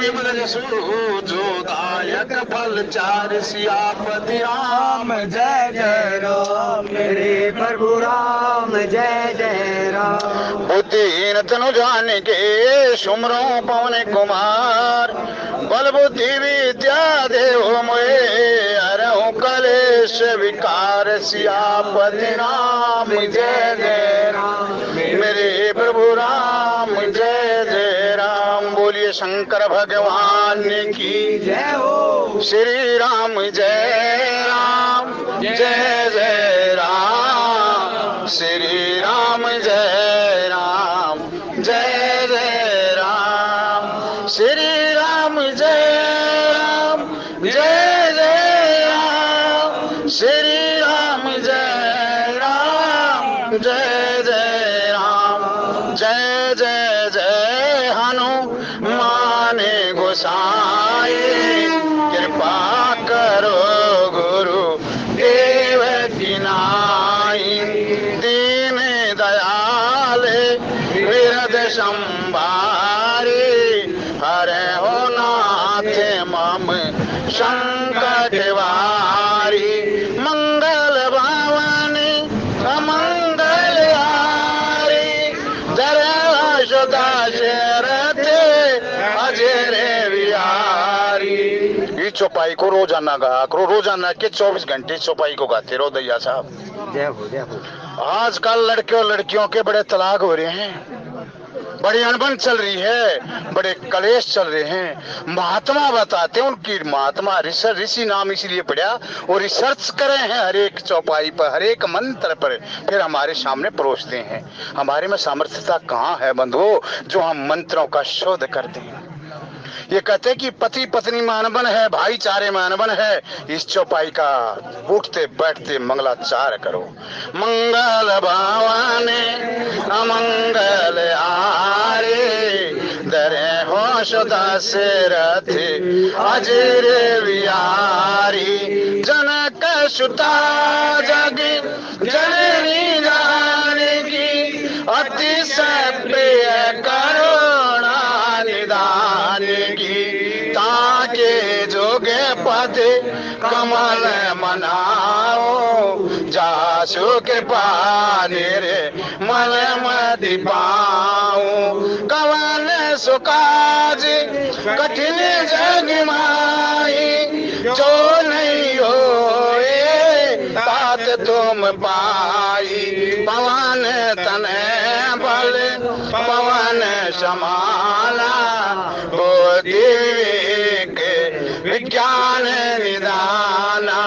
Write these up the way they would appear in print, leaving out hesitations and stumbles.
विमल जसु जो दायक फल चार सियापति राम जय जय राम मेरे प्रभु राम जय जय राम। बुद्धिहीन तनु जान के सुमरो पवन कुमार बल बुद्धि विद्या देव मोए हरहु कलेश विकार सियापति राम जय जय राम मेरे प्रभु राम जय जय राम। बोलिए शंकर भगवान की जय हो। श्री राम जय राम जय जय राम श्री राम जय राम जय जय राम श्री राम जय राम जय जय राम श्री राम जय राम जय जय राम जय जय जय हनुमान गोसाई कृपा करो गुरु देव की नाई दीन दयाल विरद संभारी हरे हो नाथ मम संकट वारी मंगल भवानी अमंगल हारी जरा सदा शरथ अजरे बिहारी। इस चौपाई को रोजाना गाया करो, रोजाना के 24 घंटे चौपाई को गाते रहो दैया साहब। जय हो जय हो। आजकल लड़के और लड़कियों के बड़े तलाक हो रहे हैं, बड़ी अनबन चल रही है, बड़े कलेश चल रहे हैं। महात्मा बताते हैं, उनकी महात्मा ऋषि नाम इसलिए पढ़ा और रिसर्च करे हैं हर एक चौपाई पर, हर एक मंत्र पर, फिर हमारे सामने परोसते हैं। हमारे में सामर्थ्यता कहाँ है बंधुओं जो हम मंत्रों का शोध करते हैं। ये कहते हैं कि पति पत्नी में अनबन है, भाईचारे में अनबन है। इस चौपाई का उठते बैठते मंगलाचार करो। मंगल भवाने अमंगल आरे दरे हो सदा से रथे अजर विहारी जनक सुता जग जननी जानकी अतिशय प्रिय करुणा निदान की ताके जोगे पद कमल मनाओ जासु के पाने रे मन मति पाऊं कवन सुकाज कठिन जग माई जो नहीं होए तात तुम पाई पवन तने बल पवन समाला विज्ञान निदाना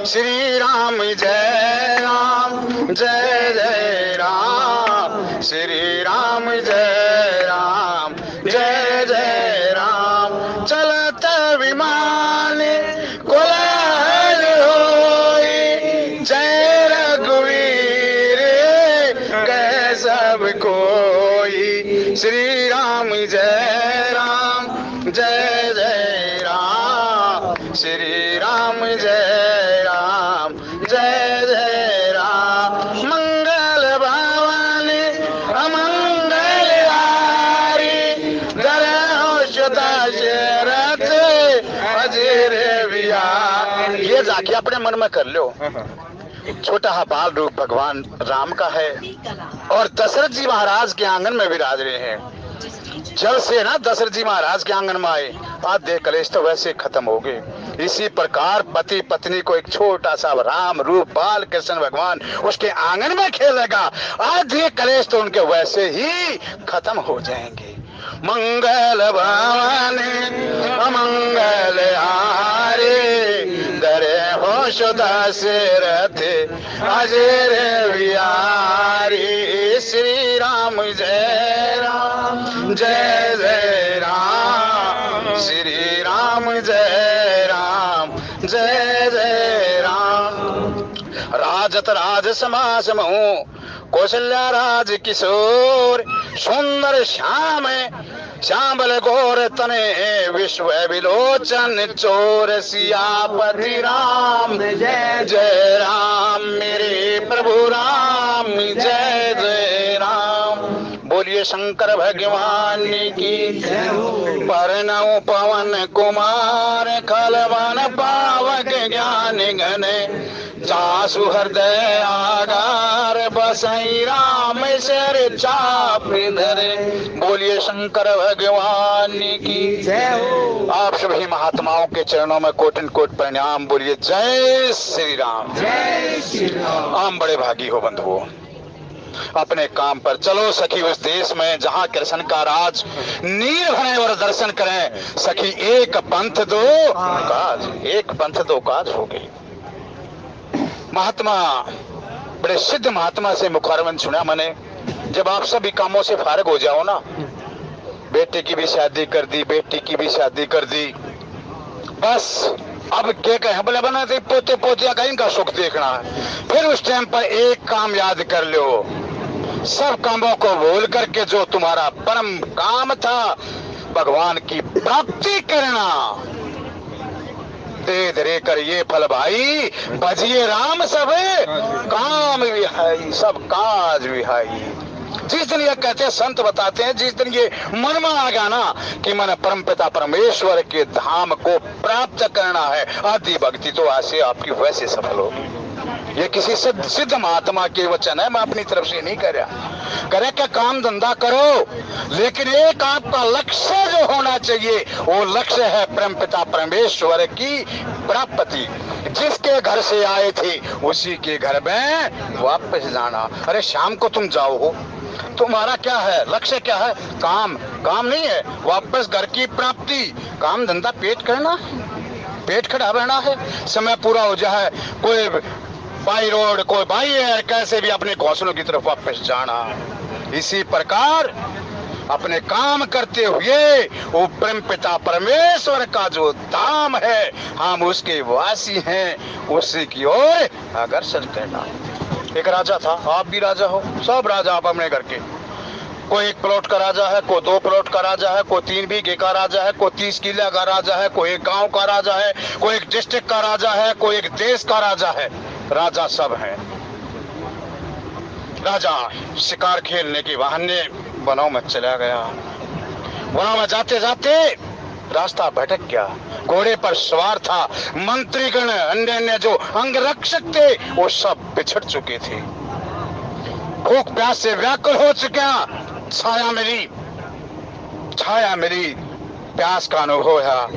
श्री राम जय राम जय जय राम श्री राम जय राम जय जय राम चलत विमान कोलाहल होई जय रघुवीर कह सब कोई श्री राम जय राम जय जय राम श्री राम जय राम जय जय राम मंगल भवानी अमंगल हारी जरा सदा शरथ अजर विहार। ये जाके अपने मन में कर लो। छोटा हा बाल रूप भगवान राम का है और दशरथ जी महाराज के आंगन में विराज रहे हैं। जल से ना दशरथ जी महाराज के आंगन में आए, आधे कलेश तो वैसे खत्म हो गए। इसी प्रकार पति पत्नी को एक छोटा सा राम रूप बाल कृष्ण भगवान उसके आंगन में खेलेगा, आधे कलेश तो उनके वैसे ही खत्म हो जाएंगे। मंगल भवानी अमंगल हारे दरे हो सदा से रथे अजर विहारी श्री राम जय राम जय जय राम श्री राम जय राम जय जय राम। राजत राज समास महू कौशल्या राज किशोर सुंदर श्याम श्यामल गौर तने विश्व विलोचन चोर सियापति राम जय जय राम मेरे प्रभु राम जय जय राम। बोलिए शंकर भगवान की जय हो। पर नौ पवन कुमार खलवन पावक ज्ञान घने जासु हृदय आगार बसई राम सर चाप धरे। बोलिए शंकर भगवान की जय हो। आप सभी महात्माओं के चरणों में कोटन कोट प्रणाम। बोलिए जय श्री राम। जय श्री राम। आम बड़े भागी हो बंधुओं, अपने काम पर चलो सखी उस देश में जहाँ कृष्ण का राज नीर भरे और दर्शन करें। सखी एक पंथ दो काज, एक पंथ दो काज हो गई। महात्मा, बड़े सिद्ध महात्मा से मुखारविंद सुना मैंने, जब आप सभी कामों से फारिग हो जाओ ना, बेटे की भी शादी कर दी, बेटी की भी शादी कर दी, बस अब क्या कहें, बोले बना दे पोते पोतिया का इनका सुख देखना है। फिर उस टाइम पर एक काम याद कर लो, सब कामों को भूल करके जो तुम्हारा परम काम था भगवान की प्राप्ति करना, दे धरे कर ये फल भाई भजिए राम सब काम विहाई, सब काज विहाई। जिस दिन ये कहते हैं, संत बताते हैं, जिस दिन ये मन में आ गया ना कि मैंने परमपिता परमेश्वर के धाम को प्राप्त करना है, आदि भक्ति तो ऐसे आपकी वैसे सफल होगी। ये किसी सिद्ध महात्मा के वचन है, मैं अपनी तरफ से नहीं कह रहा। करे क्या काम धंधा करो, लेकिन एक आपका लक्ष्य जो होना चाहिए, वो लक्ष्य है परमपिता परमेश्वर की प्राप्ति। जिसके घर से आए थे उसी के घर में वापस जाना। अरे शाम को तुम जाओ हो, तुम्हारा क्या है, लक्ष्य क्या है? काम, काम नहीं है, वापस घर की प्राप्ति। काम धंधा पेट करना, पेट खड़ा रहना है, समय पूरा हो जाए, कोई बाई रोड, कोई बाई एयर, कैसे भी अपने घोंसलों की तरफ वापस जाना। इसी प्रकार अपने काम करते हुए वो परमपिता परमेश्वर का जो धाम है, हम उसके वासी हैं, उसी की ओर अग्रसर करना। एक राजा था, आप भी राजा हो, सब राजा आप अपने घर के। कोई 1 प्लॉट का राजा है, कोई 2 प्लॉट का राजा है, कोई 3 बीघे का राजा है, कोई 30 किले का राजा है, कोई 1 गांव का राजा है, कोई 1 डिस्ट्रिक्ट का राजा है, कोई 1 देश का राजा है। राजा सब हैं। राजा शिकार खेलने के बहाने वनों में चला गया। वनों में जाते जाते रास्ता भटक गया। घोड़े पर सवार था, मंत्रीगण, अन्य अन्य जो अंगरक्षक थे, वो सब बिछड़ चुके थे। भूख प्यास से व्याकुल हो चुका। छाया मिली, प्यास का अनुभव हुआ।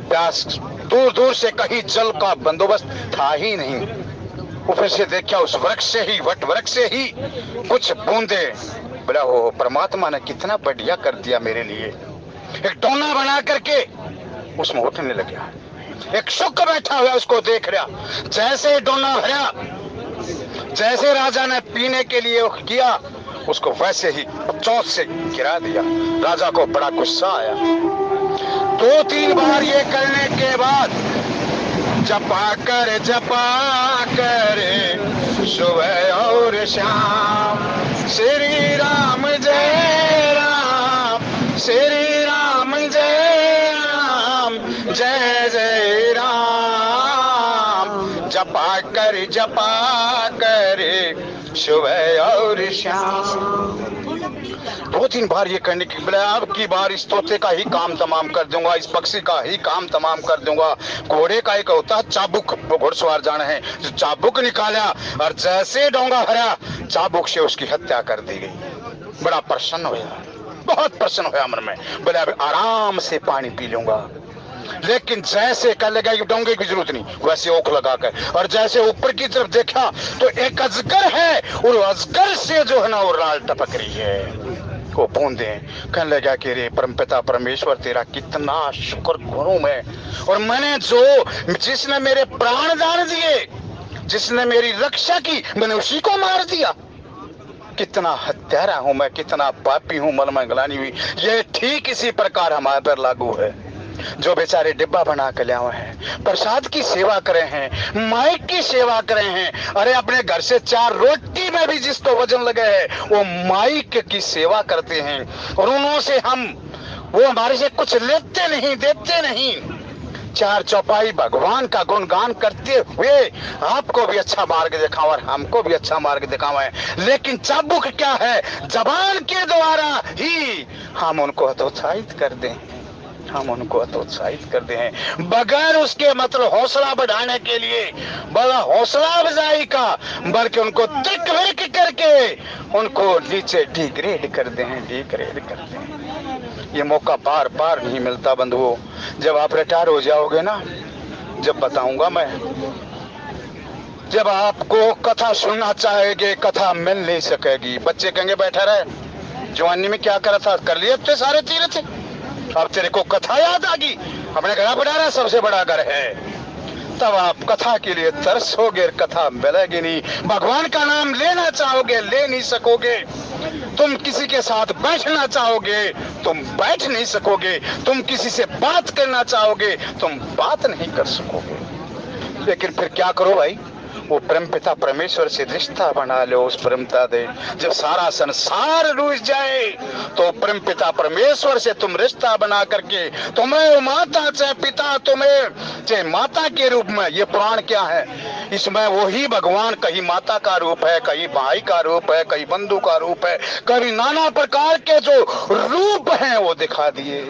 प्यास, दूर दूर से कहीं जल का बंदोबस्त था ही नहीं। ऊपर से देखा उस वृक्ष से ही, वट वृक्ष से ही कुछ बूंदे। बोला हो, परमात्मा ने कितना बढ़िया कर दिया मेरे लिए। एक डोना बना करके उसमें उठने लग गया। एक शुक बैठा हुआ उसको देख रहा। जैसे डोना भरा, जैसे राजा ने पीने के लिए किया, उसको वैसे ही चोट से गिरा दिया। राजा को बड़ा गुस्सा आया। 2-3 बार ये करने के बाद जपा कर सुबह और शाम श्री राम जय राम, श्री राम जय राम, जय जय राम। जपा कर सुबह और शाम। 2-3 बार ये करने की बजाय अब की बार इस तोते का ही काम तमाम कर दूंगा, इस पक्षी का ही काम तमाम कर दूंगा। घोड़े का एक होता है चाबुक, वो घुड़सवार जाने हैं, जो चाबुक निकाला और जैसे डोंगा भरा, चाबुक से उसकी हत्या कर दी गई। बड़ा प्रसन्न हुआ, बहुत प्रसन्न हुआ मन में। बोले अब आराम से पानी पी लूंगा। लेकिन जैसे कर लगा कि डोंगे की जरूरत नहीं, वैसे ओख लगा कर, और जैसे ऊपर की तरफ देखा तो एक अजगर है, और अजगर से जो है ना वो राल टपक रही है, वो बूंदे। कहने लगा कि रे परमपिता परमेश्वर, तेरा कितना शुक्र करूं मैं, और मैंने जो, जिसने मेरे प्राण दान दिए, जिसने मेरी रक्षा की, मैंने उसी को मार दिया। कितना हत्यारा हूं मैं, कितना पापी हूं, मन में ग्लानि हुई। ये ठीक इसी प्रकार हमारे पर लागू है। जो बेचारे डिब्बा बना के ले आए हैं, प्रसाद की सेवा करे हैं, माइक की सेवा करे हैं। अरे अपने घर से 4 रोटी में भी जिसको वजन लगे है, वो माइक की सेवा करते हैं, और उनसे हम, वो हमारे से कुछ लेते नहीं, देते नहीं। 4 चौपाई भगवान का गुणगान करते हुए आपको भी अच्छा मार्ग दिखाओ और हमको भी अच्छा मार्ग दिखाओ। लेकिन चाबुक क्या है, जबान के द्वारा ही हम उनको हतोत्साहित कर दें। हम उनको हतोत्साहित करते हैं बगैर उसके मतलब हौसला बढ़ाने के लिए, बड़ा हौसला अफजाई का, बल्कि उनको तिक विक करके उनको नीचे डिग्रेड करते हैं, डिग्रेड करते हैं। ये मौका बार बार नहीं मिलता बंधुओं। जब आप रिटायर हो जाओगे ना, जब बताऊंगा मैं, जब आपको कथा सुनना चाहेंगे, कथा मिल नहीं सकेगी। बच्चे कहेंगे बैठा रहे, जवानी में क्या करा था, कर लिए थे सारे तीर्थ, अब तेरे को कथा याद आ गई, अपने घर बढ़ा रहा सबसे बड़ा घर है। तब आप कथा के लिए तरसोगे, कथा मिलेगी नहीं। भगवान का नाम लेना चाहोगे, ले नहीं सकोगे। तुम किसी के साथ बैठना चाहोगे, तुम बैठ नहीं सकोगे। तुम किसी से बात करना चाहोगे, तुम बात नहीं कर सकोगे। लेकिन फिर क्या करो भाई, वो परम पिता परमेश्वर से रिश्ता बना लो, उस परमता दे। जब सारा संसार रूठ जाए तो परम पिता परमेश्वर से तुम रिश्ता बना करके, तुम्हें माता चाहे पिता, तुम्हें चाहे माता के रूप में, ये पुराण क्या है, इसमें वही भगवान कहीं माता का रूप है, कहीं भाई का रूप है, कहीं बंधु का रूप है, कभी नाना प्रकार के जो रूप हैं वो दिखा दिए।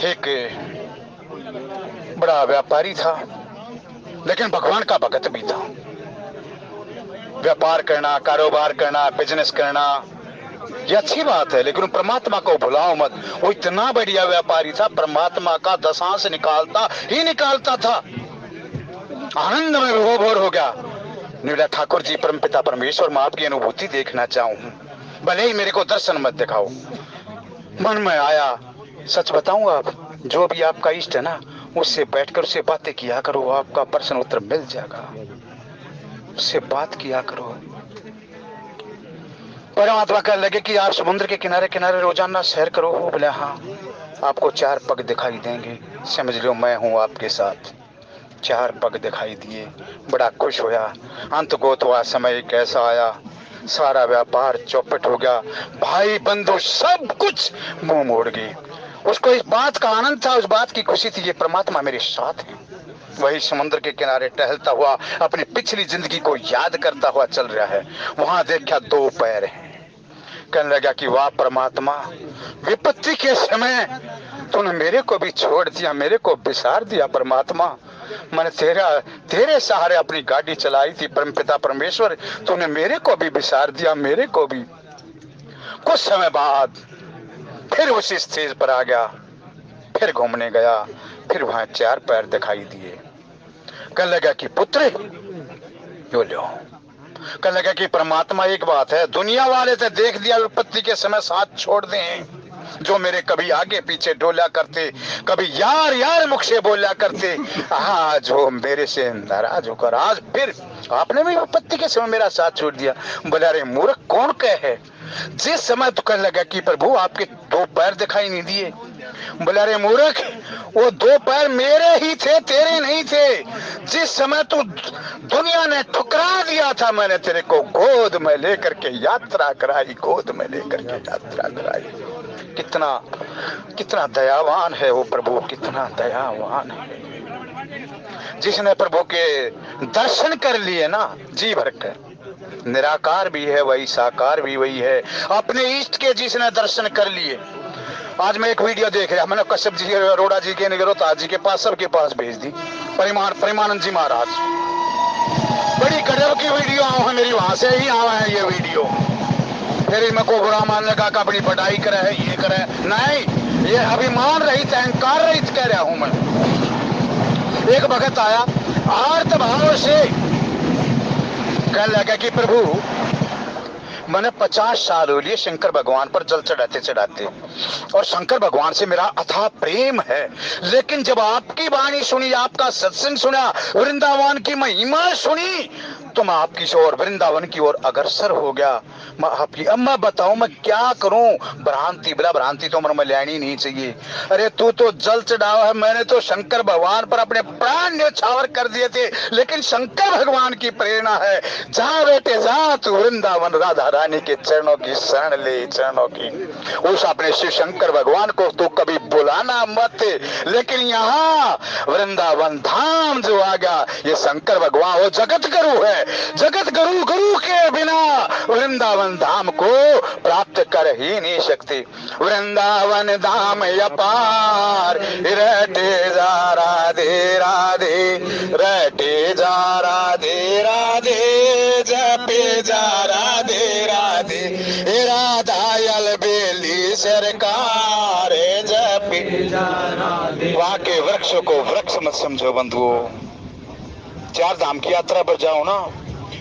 एक बड़ा व्यापारी था, लेकिन भगवान का भगत भी था। व्यापार करना, कारोबार करना, बिजनेस करना ये अच्छी बात है, लेकिन परमात्मा को भुलाओ मत। वो इतना बढ़िया व्यापारी था, परमात्मा का दशांश निकालता ही निकालता था। आनंद में विभोर हो गया। निवेदा ठाकुर जी, परमपिता परमेश्वर, मैं आपकी अनुभूति देखना चाहूं, भले ही मेरे को दर्शन मत दिखाओ। मन में आया, सच बताऊं, आप जो भी आपका इष्ट है ना, उससे बैठकर उससे बातें किया करो, आपका प्रश्न उत्तर मिल जाएगा। उससे बात किया करो। परमात्मा कहने लगे कि आप समुद्र के किनारे किनारे रोजाना सैर करो। हो बोले हाँ, आपको 4 पग दिखाई देंगे, समझ लो मैं हूँ आपके साथ। 4 पग दिखाई दिए, बड़ा खुश होया। अंत गोतवा समय कैसा आया, सारा व्यापार चौपट हो गया, भाई बंधु सब कुछ मुंह मोड़ गए। उसको इस बात का आनंद था, उस बात की खुशी थी, ये परमात्मा मेरे साथ है। वही समुद्र के किनारे टहलता हुआ अपनी पिछली जिंदगी को याद करता हुआ चल रहा है। वहां देखा 2 पैर हैं। कहने लगा कि वाह परमात्मा, विपत्ति के समय तूने मेरे को भी छोड़ दिया, मेरे को बिसार दिया। परमात्मा, मैंने तेरे सहारे अपनी गाड़ी चलाई थी। परमपिता परमेश्वर, तूने मेरे को भी बिसार दिया, मेरे को भी। कुछ समय बाद फिर उसी स्टेज पर आ गया, फिर घूमने गया, फिर वहां 4 पैर दिखाई दिए। कहने लगा कि पुत्र यो लो। कहने लगा कि परमात्मा एक बात है, दुनिया वाले तो देख दिया विपत्ति के समय साथ छोड़ दें, जो मेरे कभी आगे पीछे डोला करते, कभी यार यार मुख से बोला करते, आज वो मेरे से नाराज होकर आज फिर आपने भी विपत्ति के समय मेरा साथ छोड़ दिया। बोला रे मूर्ख, कौन कहे, जिस समय तो कहने लगा कि प्रभु आपके 2 पैर दिखाई नहीं दिए। बोला रे मूर्ख, वो 2 पैर मेरे ही थे, तेरे नहीं थे। जिस समय तू दुनिया ने ठुकरा दिया था, मैंने तेरे को गोद में लेकर के यात्रा कराई, गोद में लेकर के यात्रा कराई। कितना कितना दयावान है वो प्रभु, कितना दयावान है। जिसने प्रभु के दर्शन कर लिए ना जी भर कर, निराकार भी है वही, साकार भी वही है। अपने इष्ट के जिसने दर्शन कर लिए। आज मैं एक वीडियो देख रहा, मैंने कश्यप जी, अरोड़ा जी के, निगरोता जी के पास, सबके पास भेज दी। परिमानंद जी महाराज, बड़ी गजब की वीडियो है मेरी, वहां से ही आवा है ये वीडियो। फिर मैं को बुरा मान लगा कि अपनी पढ़ाई करे है, ये करे, नहीं, ये अभिमान रहित, अहंकार रहित कह रहा हूं मैं। एक भगत आया आर्त भाव से, कहने लगा कि प्रभु मैंने 50 साल हो लिए शंकर भगवान पर जल चढ़ाते चढ़ाते, और शंकर भगवान से मेरा अथाह प्रेम है, लेकिन जब आपकी वाणी सुनी, आपका सत्संग सुना, वृंदावन की महिमा सुनी, तो मैं आपकी ओर, वृंदावन की ओर अग्रसर हो गया। मैं आपकी, अब मैं बताऊं मैं क्या करूं। भ्रांति, बला भ्रांति तो में लेनी नहीं चाहिए। अरे तू तो जल चढ़ावा है, मैंने तो शंकर भगवान पर अपने प्राण न्यौछावर कर दिए थे, लेकिन शंकर भगवान की प्रेरणा है, जा बेटे जा, तू वृंदावन राधा रानी के चरणों की शरण ले, चरणों की। उस अपने शिव शंकर भगवान को तू कभी बुलाना मत, लेकिन यहाँ वृंदावन धाम जो आ गया, ये शंकर भगवान वो जगत गुरु है, जगत गुरु गुरु के बिना वृंदावन धाम को प्राप्त कर ही नहीं सकती। वृंदावन धाम अपार, रटे जा राधे राधे, रटे जा राधे राधे, जपे जा राधे राधे, राधायल बेली सरकार, जपे जा राधे। वहां के वृक्ष को वृक्ष मत समझो बंधुओं। चार धाम की यात्रा पर जाओ ना,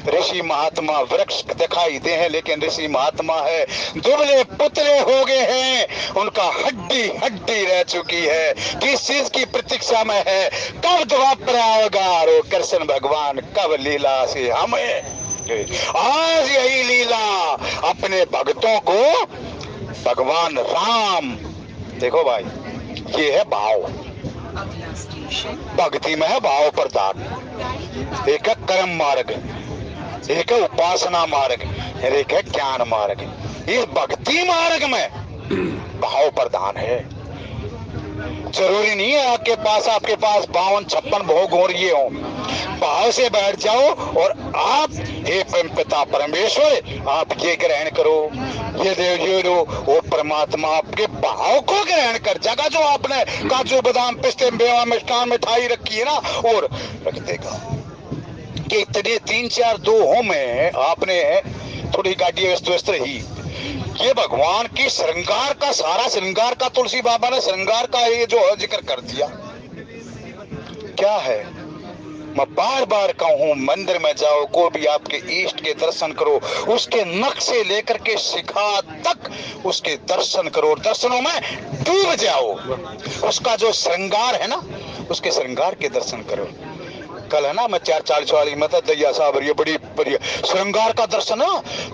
ऋषि महात्मा वृक्ष दिखाई दे हैं, लेकिन ऋषि महात्मा है दुबले पुतले हो गए हैं, उनका हड्डी हड्डी रह चुकी है। किस चीज की प्रतीक्षा में है? कब द्वापर आएगा और कृष्ण भगवान कब लीला से हमें। आज यही लीला अपने भक्तों को भगवान राम, देखो भाई ये है भाव, भक्ति में है भाव प्रदान। एक है कर्म मार्ग, एक है उपासना मार्ग, एक है ज्ञान मार्ग। इस भक्ति मार्ग में भाव प्रधान है। जरूरी नहीं है आपके पास 52-56 भोग हो रही हो, भाव से बैठ जाओ और आप हे पिता परमेश्वर आप ये ग्रहण करो, ये दे ये लो, वो परमात्मा आपके भाव को ग्रहण कर जाएगा। जो आपने काजू बादाम पिस्ते मेवा मिष्ठान मिठाई रखी है ना, और रख देगा कि इतने 3-4 दो हो में आपने थोड़ी गाड़ी व्यस्त व्यस्त रही। ये भगवान की श्रृंगार का, सारा श्रृंगार का तुलसी बाबा ने श्रृंगार का ये जो जिक्र कर दिया क्या है। मैं बार बार कहूं मंदिर में जाओ, को भी आपके इष्ट के दर्शन करो, उसके नख से लेकर के शिखा तक उसके दर्शन करो, दर्शनों में डूब जाओ। उसका जो श्रृंगार है ना, उसके श्रृंगार के दर्शन करो। कल है ना मैं 440 वाली में था दैया साहब, ये बड़ी बढ़िया श्रृंगार का दर्शन है।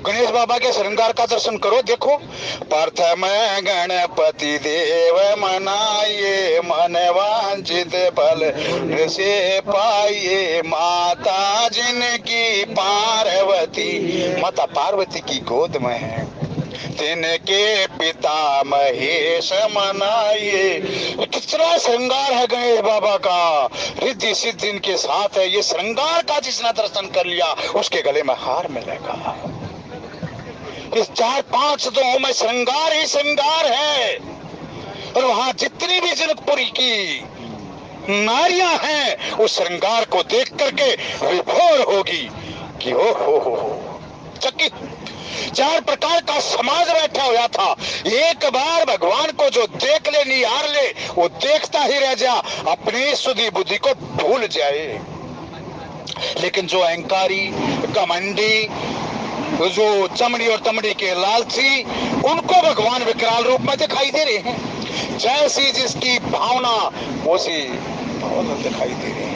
गणेश बाबा के श्रृंगार का दर्शन करो। देखो, प्रथम गणपति देव मनाइए, मन वांछित फल से पाइए, माता जिनकी पार्वती, माता पार्वती की गोद में है, तिनके पिता महेश मनाइए। कितना श्रृंगार है गणेश बाबा का, रिद्धि सिद्धि इनके साथ है। ये श्रृंगार का जिसने दर्शन कर लिया उसके गले में हार मिलेगा। इस 4-5 दो में श्रृंगार ही श्रृंगार है। और वहां जितनी भी जनकपुरी की नारियां हैं उस श्रृंगार को देख करके विभोर होगी कि हो चकित। 4 प्रकार का समाज बैठा हुआ था। एक बार भगवान को जो देख ले, निहार ले, वो देखता ही रह जा, अपनी सुधी बुद्धि को भूल जाए। लेकिन जो अहंकारी, घमंडी, जो चमड़ी और तमड़ी के लालची, उनको भगवान विकराल रूप में दिखाई दे रहे हैं। जैसी जिसकी भावना वैसी भावना दिखाई दे रही है।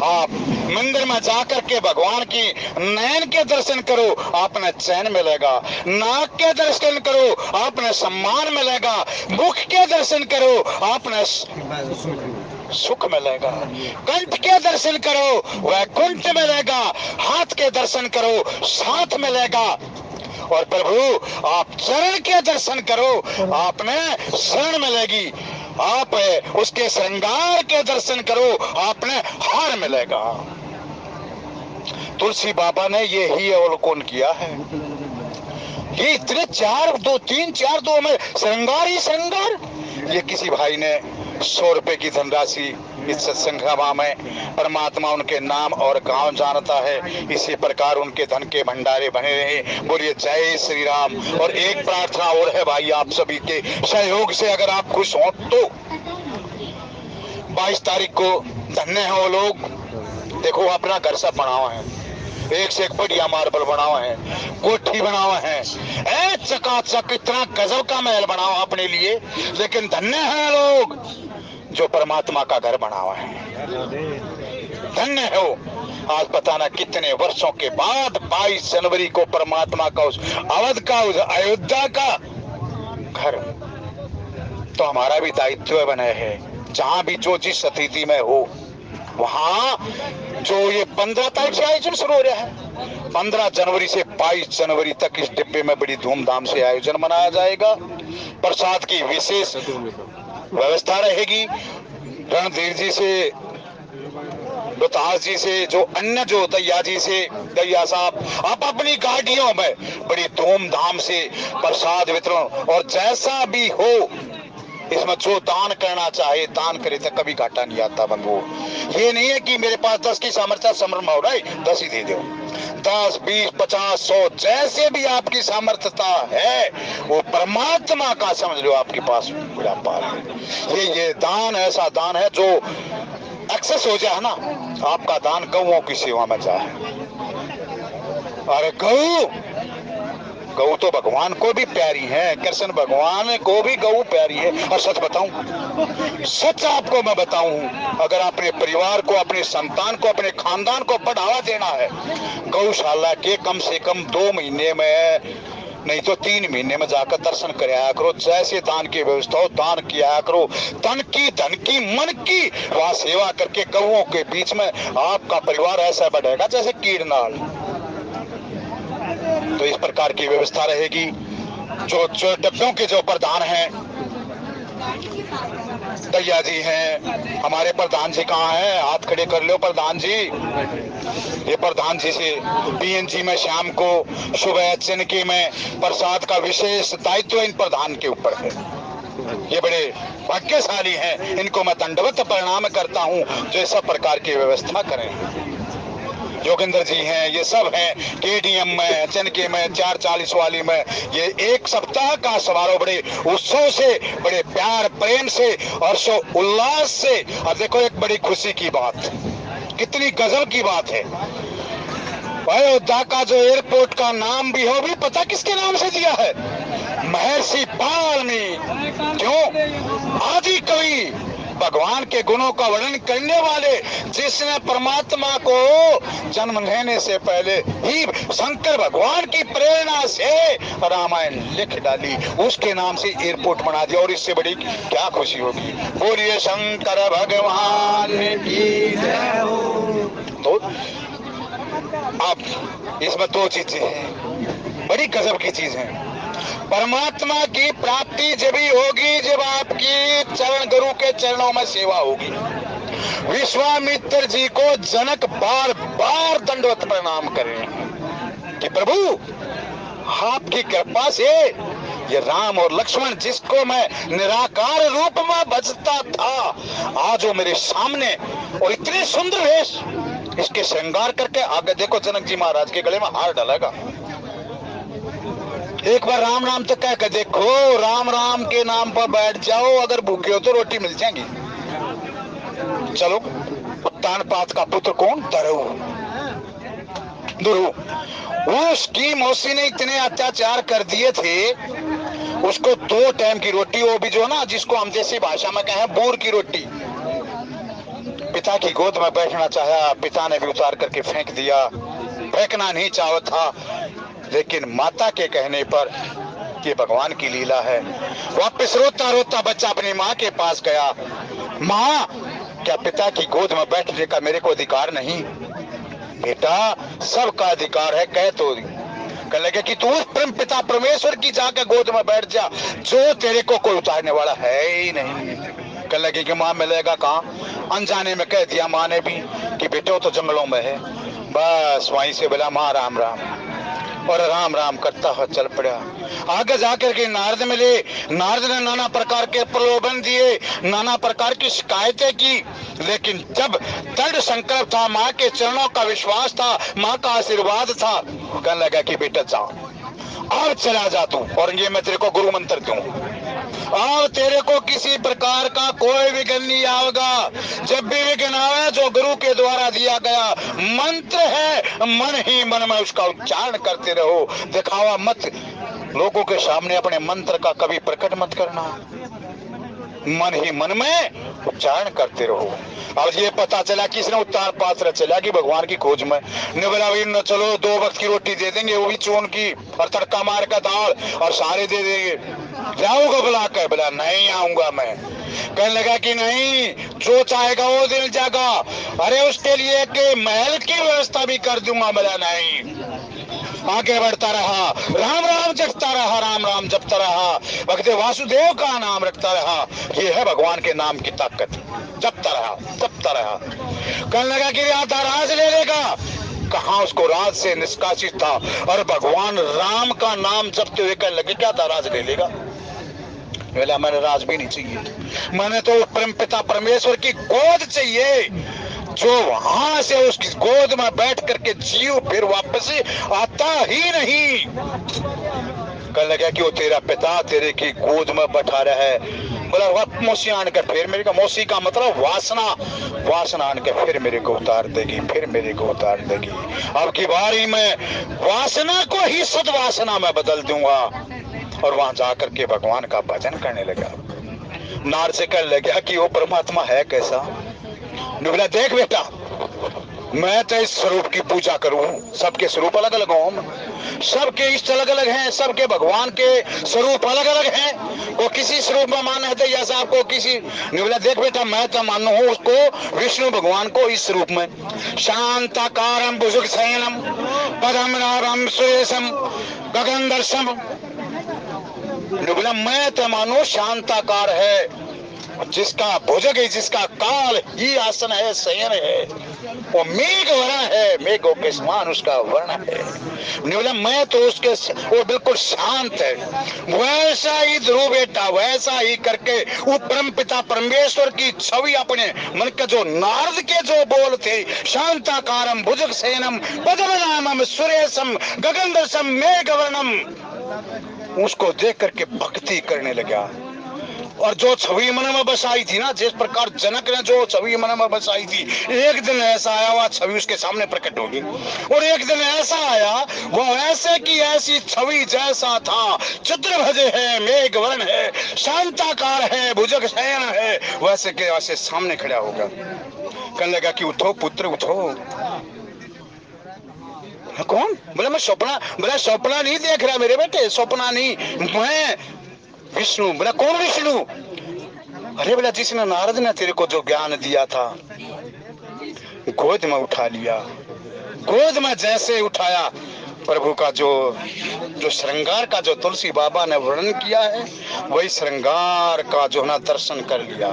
आप मंदिर में जाकर के भगवान की नयन के दर्शन करो, आपने चैन मिलेगा। नाक के दर्शन करो, आपने सम्मान मिलेगा। मुख के दर्शन करो, आपने सुख मिलेगा। कंठ के दर्शन करो, वैकुंठ मिलेगा। हाथ के दर्शन करो, साथ मिलेगा। और प्रभु आप चरण के दर्शन करो, आपने शरण मिलेगी। आप उसके श्रृंगार के दर्शन करो, आपने हार मिलेगा। तुलसी बाबा ने ये ही अवलोकन किया है। ये इतने 3-4 दो में श्रृंगार ही श्रृंगार। ये किसी भाई ने 100 रुपए की धनराशि इस सत्संग सभा में, परमात्मा उनके नाम और गांव जानता है, इसी प्रकार उनके धन के भंडारे बने रहे। बोलिए जय श्री राम। और एक प्रार्थना और है भाई, आप सभी के सहयोग से अगर आप खुश हो तो 22 तारीख को धन्य है वो लोग। देखो अपना घर सब बना हुआ है, एक से एक बढ़िया मार्बल बना हुआ है, कोठी बना हुआ है, चकाचक इतना गजब का महल बना हुआ अपने लिए। लेकिन धन्य है लोग जो परमात्मा का घर बना हुआ है। धन्य हो। आज पता ना कितने वर्षों के बाद 22 जनवरी को परमात्मा का उस अवध का, उस अयोध्या का घर, तो हमारा भी दायित्व बने है जहां भी जो जिस स्थिति में हो वहां जो ये 15 तारीख से आयोजन शुरू हो रहा है, 15 जनवरी से 22 जनवरी तक इस डिब्बे में बड़ी धूमधाम से आयोजन मनाया जाएगा। प्रसाद की विशेष व्यवस्था रहेगी। रणधीर जी से रोहतास जी से, जो अन्य जो दैया जी से, दैया साहब आप अपनी गाड़ियों में बड़ी धूमधाम से प्रसाद वितरण, और जैसा भी हो इसमें जो दान करना चाहे दान करे, तो कभी घाटा नहीं आता बंधुओं। ये नहीं है कि मेरे पास 10 की सामर्थ्य समर्थ हो रहा है 10 ही दे दो, 10, 20, 50, 100 जैसे भी आपकी सामर्थ्यता है, वो परमात्मा का समझ लो आपके पास व्यापार है। ये दान ऐसा दान है जो एक्सेस हो जाए ना, आपका दान गौओं की सेवा में जाए। अरे गौ तो भगवान को भी प्यारी है, कृष्ण भगवान को भी गौ प्यारी है। और सच बताऊं, सच आपको मैं बताऊं, अगर अपने परिवार को, अपने संतान को, अपने खानदान को बढ़ावा देना है, गौशाला के कम से कम 2 महीने में, नहीं तो 3 महीने में जाकर दर्शन कराया करो। जैसे दान की व्यवस्था हो दान किया करो, तन की, धन की, मन की, वहां सेवा करके गौओं के बीच में आपका परिवार ऐसा बढ़ेगा जैसे कीड़नाल। तो इस प्रकार की व्यवस्था रहेगी। जो डब्बों के जो प्रधान हैं, दैया जी हैं, हमारे प्रधान जी कहाँ हैं? हाथ खड़े कर लो प्रधान जी। ये प्रधान जी से पीएनजी में शाम को, सुबह चिनकी में प्रसाद का विशेष दायित्व इन प्रधान के ऊपर है। ये बड़े भाग्यशाली हैं, इनको मैं दंडवत प्रणाम करता हूँ जो इस सब प्रकार की व्यवस्था करें। योगेंद्र जी हैं, ये सब हैं केडीएम में, चनके में, 440 वाली में। ये एक सप्ताह का समारोह बड़े उत्सव से, बड़े प्यार प्रेम से और उल्लास से। और देखो एक बड़ी खुशी की बात, कितनी गजब की बात है, अयोध्या का जो एयरपोर्ट का नाम भी हो, भी पता किसके नाम से दिया है? महर्षि वाल्मीकि। क्यों? आदि कवि, भगवान के गुणों का वर्णन करने वाले, जिसने परमात्मा को जन्म लेने से पहले ही शंकर भगवान की प्रेरणा से रामायण लिख डाली, उसके नाम से एयरपोर्ट बना दिया। और इससे बड़ी क्या खुशी होगी? बोलिए शंकर भगवान की जय हो। तो अब इसमें 2 चीजें हैं, बड़ी गजब की चीज है। परमात्मा की प्राप्ति जब ही होगी जब आपकी चरण, गुरु के चरणों में सेवा होगी। विश्वामित्र जी को जनक बार बार दंडवत प्रणाम करें कि प्रभु आपकी कृपा से ये राम और लक्ष्मण, जिसको मैं निराकार रूप में भजता था, आज वो मेरे सामने और इतने सुंदर वेश, इसके श्रृंगार करके आगे देखो जनक जी महाराज के गले में हार डालेगा। एक बार राम राम तो कह के देखो, राम राम के नाम पर बैठ जाओ, अगर भूखे हो तो रोटी मिल जाएगी। चलो, उत्तान पात का पुत्र कौन? दुरु। उसकी मौसी ने इतने अत्याचार कर दिए थे, उसको 2 टाइम की रोटी, वो भी जो ना जिसको हम जैसी भाषा में कहें बूर की रोटी, पिता की गोद में बैठना चाहा, पिता ने भी उतार करके फेंक दिया। फेंकना नहीं चाहा था, लेकिन माता के कहने पर, ये भगवान की लीला है, वापस रोता रोता बच्चा अपनी माँ के पास गया। माँ, क्या पिता की गोद में बैठने का मेरे को अधिकार नहीं? बेटा, सबका अधिकार है। कह तो कह लगे कि तू परम पिता परमेश्वर की जाकर गोद में बैठ जा, जो तेरे को कोई उतारने वाला है ही नहीं। कह लगे कि माँ मिलेगा कहाँ? अनजाने में कह दिया माँ ने भी कि बेटे तो जंगलों में है। बस वहीं से बोला माँ राम राम, और राम राम करता हुआ चल पड़ा। आगे जाकर के नारद मिले, नारद ने नाना प्रकार के प्रलोभन दिए, नाना प्रकार की शिकायतें की, लेकिन जब दृढ़ संकल्प था, माँ के चरणों का विश्वास था, माँ का आशीर्वाद था, कहने लगा कि बेटा जा, अब चला जा तू, और ये मैं तेरे को गुरु मंत्र दूं, अब तेरे को किसी प्रकार का कोई विघ्न नहीं आएगा। जब भी विघ्न आवे, जो गुरु के द्वारा दिया गया मंत्र है, मन ही मन में उसका उच्चारण करते रहो। दिखावा मत, लोगों के सामने अपने मंत्र का कभी प्रकट मत करना, मन ही मन में उच्चारण करते रहो। और ये पता चला कि इसने उत्तान पात्र चला कि भगवान की खोज में, ने बोला भाई न चलो 2 वक्त की रोटी दे देंगे, वो भी चून की, और तड़का मार का दाल, और सारे दे देंगे। जाओगे बुला कर? बोला नहीं आऊंगा मैं। कहने लगा कि नहीं, जो चाहेगा वो दिल जाएगा, अरे उसके लिए कि महल की व्यवस्था भी कर दूंगा। बोला नहीं, आगे बढ़ता रहा, राम राम जपता रहा, राम राम जपता रहा, भगते वासुदेव का नाम रखता रहा। ये है भगवान के नाम की ताकत। जपता रहा, जपता रहा। कहने लगा कि आता राज ले लेगा। कहां उसको राज से निष्कासित था, और भगवान राम का नाम जपते हुए कहने लगे क्या था राज ले लेगा। बोला मैंने राज भी नहीं चाहिए, मैंने तो परम पिता परमेश्वर की गोद चाहिए, जो वहां से उसकी गोद में बैठ करके जीव फिर वापस आता ही नहीं। कहने लगा कि वो तेरा पिता तेरे की गोद में बैठा रहा है। बोला वह मौसी आन के फिर मेरे को, मौसी का मतलब वासना, वासना आन के फिर मेरे को उतार देगी, फिर मेरे को उतार देगी। अब की बारी में वासना को ही सद्वासना में बदल दूंगा। और वहां जाकर के भगवान का भजन करने लगा। नार से कहने लगा कि वो परमात्मा है कैसा। बोला देख बेटा, मैं तो इस स्वरूप की पूजा करूं, सबके स्वरूप अलग अलग हों, सबके इष्ट अलग अलग हैं, सबके भगवान के स्वरूप अलग अलग हैं। वो किसी स्वरूप में माना है तो जैसा आपको किसी। बोला देख बेटा, मैं तो मानू हूं उसको, विष्णु भगवान को इस स्वरूप में शांताकारम भुजग शयनम पदम नाभम सुरेशम गगन दर्शम। बोला मैं तो मानो शांताकार है, जिसका भुजग है, जिसका काल ही आसन है, शयन है, वो मेघ वर्ण है, मेघों के समान उसका वर्ण है। बोला मैं तो उसके, वो बिल्कुल शांत है। वैसा ही ध्रुव बेटा, वैसा ही करके वो परम पिता परमेश्वर की छवि अपने मन के जो नारद के जो बोल थे, शांताकारम भुजग शयनम पद्मनाभम सुरेशम गगन दर्शम मेघ वर्णम, उसको देख करके भक्ति करने लगा। और जो छवि मन में बसाई थी ना, जिस प्रकार जनक ने जो छवि मन में बसाई थी, एक दिन ऐसा आया वह छवि उसके सामने प्रकट होगी। और एक दिन ऐसा आया वो ऐसे की ऐसी छवि जैसा था, चतुर्भुज है, मेघ वर्ण है, शांताकार है, भुजग शयन है, वैसे के वैसे सामने खड़ा होगा। कहने लगा कि उठो पुत्र उठो। कौन? बोला मैं सपना। बोला सपना नहीं देख रहा मेरे बेटे, सपना नहीं, मैं विष्णु। बोला कौन विष्णु? अरे बोला जिसने नारद ने तेरे को जो ज्ञान दिया था, गोद में उठा लिया। गोद में जैसे उठाया, प्रभु का जो श्रृंगार का जो तुलसी बाबा ने वर्णन किया है, वही श्रृंगार का जो ना दर्शन कर लिया।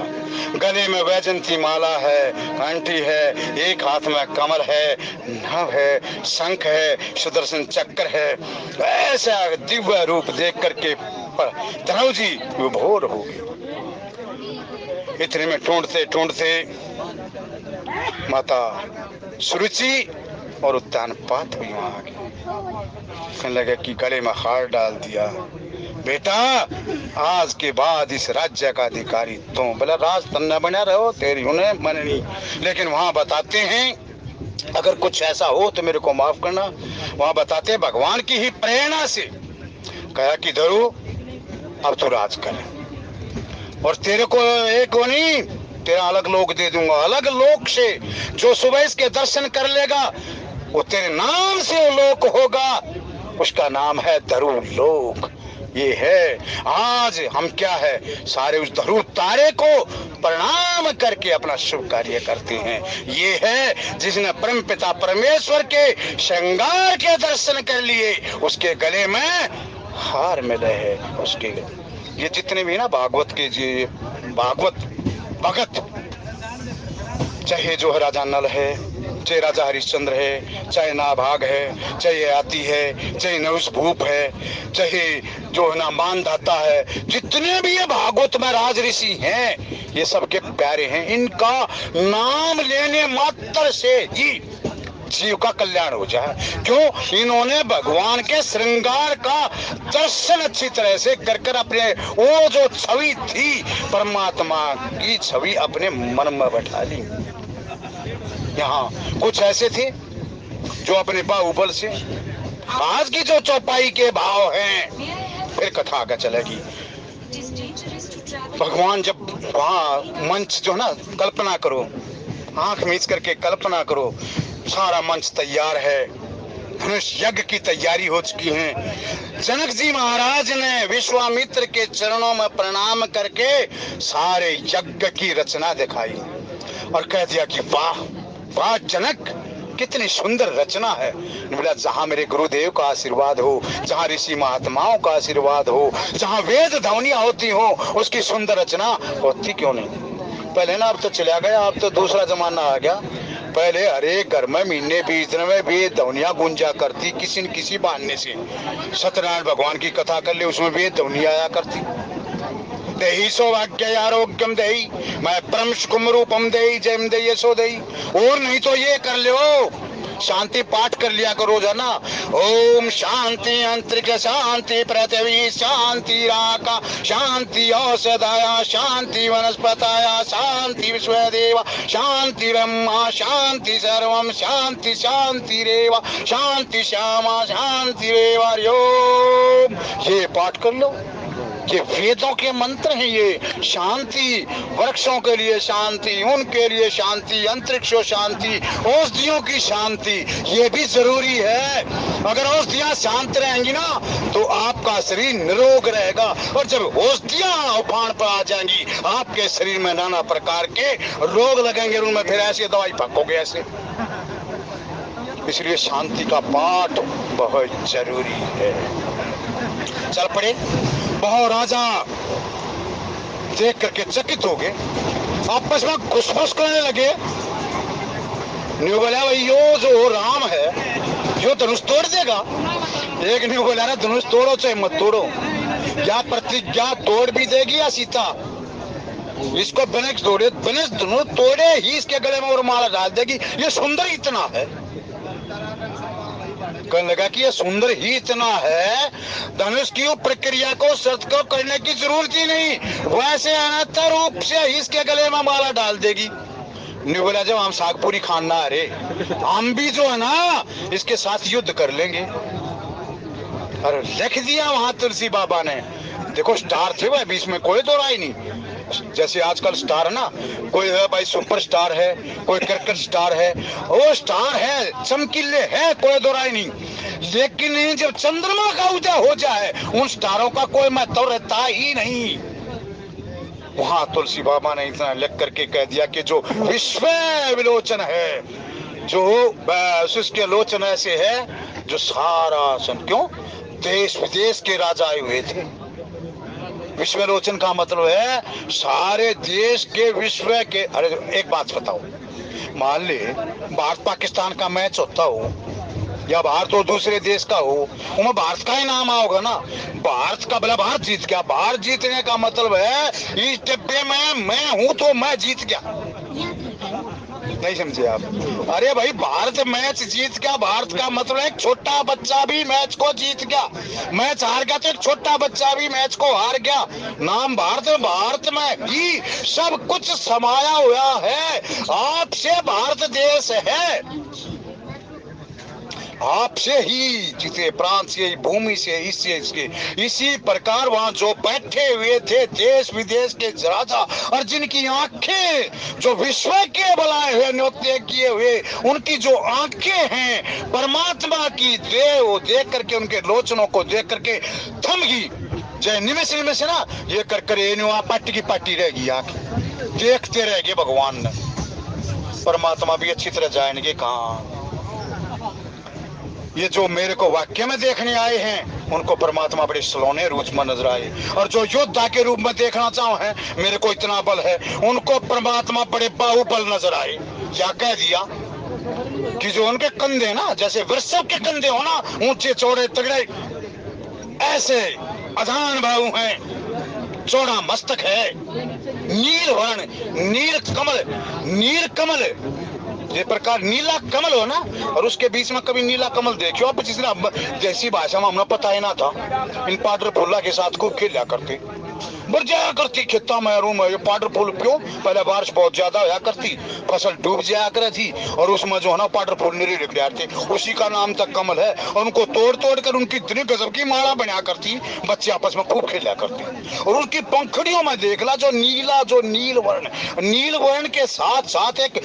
गले में वैजंती माला है, घंटी है, एक हाथ में कमल है, नभ है, शंख है, सुदर्शन चक्र है। ऐसा दिव्य रूप देख करके ध्रुव जी विभोर हो गए। इतने में ढूंढते ढूंढते माता सुरुचि और उद्यान पात भी वहां आ गई। कहने लगे कि गले में हार डाल दिया, बेटा आज के बाद इस राज्य का अधिकारी तुम। बोला राज तन्ना बना रहो, तेरी उन्हें मन नहीं, लेकिन वहां बताते हैं अगर कुछ ऐसा हो तो मेरे को माफ करना। वहां बताते भगवान की ही प्रेरणा से कहा कि धरू अब तो राज कर, और तेरे को एक वो नहीं, तेरा अलग लोक दे दूंगा। अलग लोक से जो सुबह इसके दर्शन कर लेगा, वो तेरे नाम से वो लोक होगा, उसका नाम है धरू लोक। ये है आज हम क्या है, सारे उस धरू तारे को प्रणाम करके अपना शुभ कार्य करते हैं। ये है जिसने परम पिता परमेश्वर के श्रृंगार के दर्शन कर लिए, उसके गले में हार मिले है। उसके ये जितने भी ना भागवत के जी भागवत भगत, चाहे जो है राजा नल है, चाहे राजा हरिश्चंद्र है, चाहे नाभाग है, चाहे आती है, चाहे नहुष भूप है, चाहे जो है ना मानधाता है, जितने भी ये भागवत में राज ऋषि हैं, ये सबके प्यारे हैं। इनका नाम लेने मात्र से ही जीव का कल्याण हो जाए। क्यों? इन्होंने भगवान के श्रृंगार का दर्शन अच्छी तरह से कर कर अपने वो जो छवि थी परमात्मा की छवि अपने मन में बैठा ली। यहाँ कुछ ऐसे थे जो अपने बाहुबल से, आज की जो चौपाई के भाव हैं, फिर कथा आगे चलेगी। भगवान जब वहां मंच जो ना, कल्पना करो, आंख मीच करके कल्पना करो, सारा मंच तैयार है, धनुष यज्ञ की तैयारी हो चुकी है। जनक जी महाराज ने विश्वामित्र के चरणों में प्रणाम करके सारे यज्ञ की रचना दिखाई और कह दिया कि वाह वाह जनक, कितनी सुंदर रचना है। बोला जहां मेरे गुरुदेव का आशीर्वाद हो, जहां ऋषि महात्माओं का आशीर्वाद हो, जहां वेद ध्वनियां होती हो, उसकी सुंदर रचना होती क्यों नहीं। पहले ना, अब तो चला गया, अब तो दूसरा जमाना आ गया। पहले हर एक घर में महीने 20 दिन में वेद ध्वनियां गूंजा करती, किसी न किसी बहाने से। सत्यनारायण भगवान की कथा कर ले, उसमें वेद ध्वनि आया करती। देहि सौभाग्य आरोग्यम देहि, मैं परम सुखम रूपम देहि, जयम देहि सो देहि। और नहीं तो ये कर लो, शांति पाठ कर लिया करो रोजाना। ओम शांति अंतरिक्ष शांति, पृथ्वी शांति, राका शांति, औषधाया शांति, वनस्पताया शांति, विश्वदेवा शांति, ब्रह्मा शांति, सर्वम शांति शांति रेवा शांति, श्यामा शांति रेवा। ओम ये पाठ कर लो, ये वेदों के मंत्र हैं। ये शांति, वृक्षों के लिए शांति, उनके लिए शांति, अंतरिक्षों शांति, औषधियों की शांति, ये भी जरूरी है। अगर औषधियां शांत रहेंगी ना तो आपका शरीर निरोग रहेगा, और जब औषधियां उफान पर आ जाएंगी आपके शरीर में नाना प्रकार के रोग लगेंगे, उनमें फिर ऐसे दवाई पकोगे ऐसे। इसलिए शांति का पाठ बहुत जरूरी है। चल पड़े। बहु राजा देख करके चकित हो गए, आपस में घुसफुस करने लगे। न्यू बोला भाई यो जो राम है यो धनुष तोड़ देगा। एक न्यू बोला रहा धनुष तोड़ो चाहे मत तोड़ो, या प्रतिज्ञा तोड़ भी देगी या सीता इसको बनस तोड़े, बनस धनुष तोड़े ही इसके गले में और माला डाल देगी। ये सुंदर इतना है, कहने लगा कि ये सुंदर ही इतना है, धनुष की प्रक्रिया को शर्त को करने की जरूरत ही नहीं, वैसे अनंत रूप से ही इसके गले में माला डाल देगी। नहीं बोला जब हम सागपुरी खाना, अरे हम भी जो है ना इसके साथ युद्ध कर लेंगे। अरे लिख दिया वहां तुलसी बाबा ने। देखो स्टार थे भाई, बीच में कोई दो राय नहीं। जैसे आजकल स्टार है ना, कोई है भाई सुपर स्टार है, कोई क्रिकेट स्टार है, वो स्टार है, चमकीले है, कोई दो राय नहीं। लेकिन जब चंद्रमा का उदय हो जाए उन स्टारों का कोई महत्व रहता ही नहीं। वहां तुलसी बाबा ने इतना लिख करके कह दिया कि जो विश्व विलोचन है, जो उसके लोचन ऐसे है जो सारा क्यों देश विदेश के राजा आए हुए थे। विश्वलोचन का मतलब है सारे देश के, विश्व के। अरे एक बात बताओ, मान ले भारत पाकिस्तान का मैच होता हो या भारत और दूसरे देश का हो, उसमें भारत का ही नाम आओगे ना। भारत का भला भारत जीत गया, भारत जीतने का मतलब है इस डिब्बे में मैं हूं तो मैं जीत गया। नहीं समझे आप? अरे भाई भारत मैच जीत गया, भारत का मतलब एक छोटा बच्चा भी मैच को जीत गया। मैच हार गया तो एक छोटा बच्चा भी मैच को हार गया। नाम भारत, भारत में ही सब कुछ समाया हुआ है। आपसे भारत देश है, आपसे ही जीते, प्रांत से, भूमि से, इससे इसी प्रकार वहां जो बैठे हुए थे देश विदेश के राजा, और जिनकी आंखें जो विश्व के बुलाए हुए न्योते किए हुए, उनकी जो आंखें हैं परमात्मा की वो देख करके, उनके लोचनों को देख करके थम गई। जय निमेश निमेश ना ये कर करे पाटी की पाटी रहेगी, आंख देखते रह गए भगवान ने। परमात्मा भी अच्छी तरह जाएंगे कहाँ। ये जो मेरे को वाक्य में देखने आए हैं उनको परमात्मा बड़े सलोने रूप में नजर आए, और जो योद्धा के रूप में देखना चाहो है मेरे को इतना बल है, उनको परमात्मा बड़े बाहुबल नजर आए। क्या कह दिया कि जो उनके कंधे ना जैसे वृषभ के कंधे हो ना, ऊंचे चौड़े तगड़े, ऐसे अधान बाहु हैं, चौड़ा मस्तक है, नील वर्ण, नील कमल ये प्रकार नीला कमल हो ना, और उसके बीच में कभी नीला कमल देखियो आप, जिसने जैसी भाषा में हमने पता ही ना था। इन पाउडर फूला के साथ खूब खेला करते, बढ़ जाया करती खेता में रूम में। ये पाउडर फूल क्यों, पहले बारिश बहुत ज्यादा होया करती, फसल डूब जाया कर थी, और उसमें जो है ना पाउडर फूल नहीं निकल आते, उसी का नाम तक कमल है। और उनको तोड़ तोड़ कर उनकी इतनी गजब की माला बना करती, बच्चे आपस में खूब खेला करते। और उनकी पंखड़ियों में देखला जो नील वर्ण के साथ साथ एक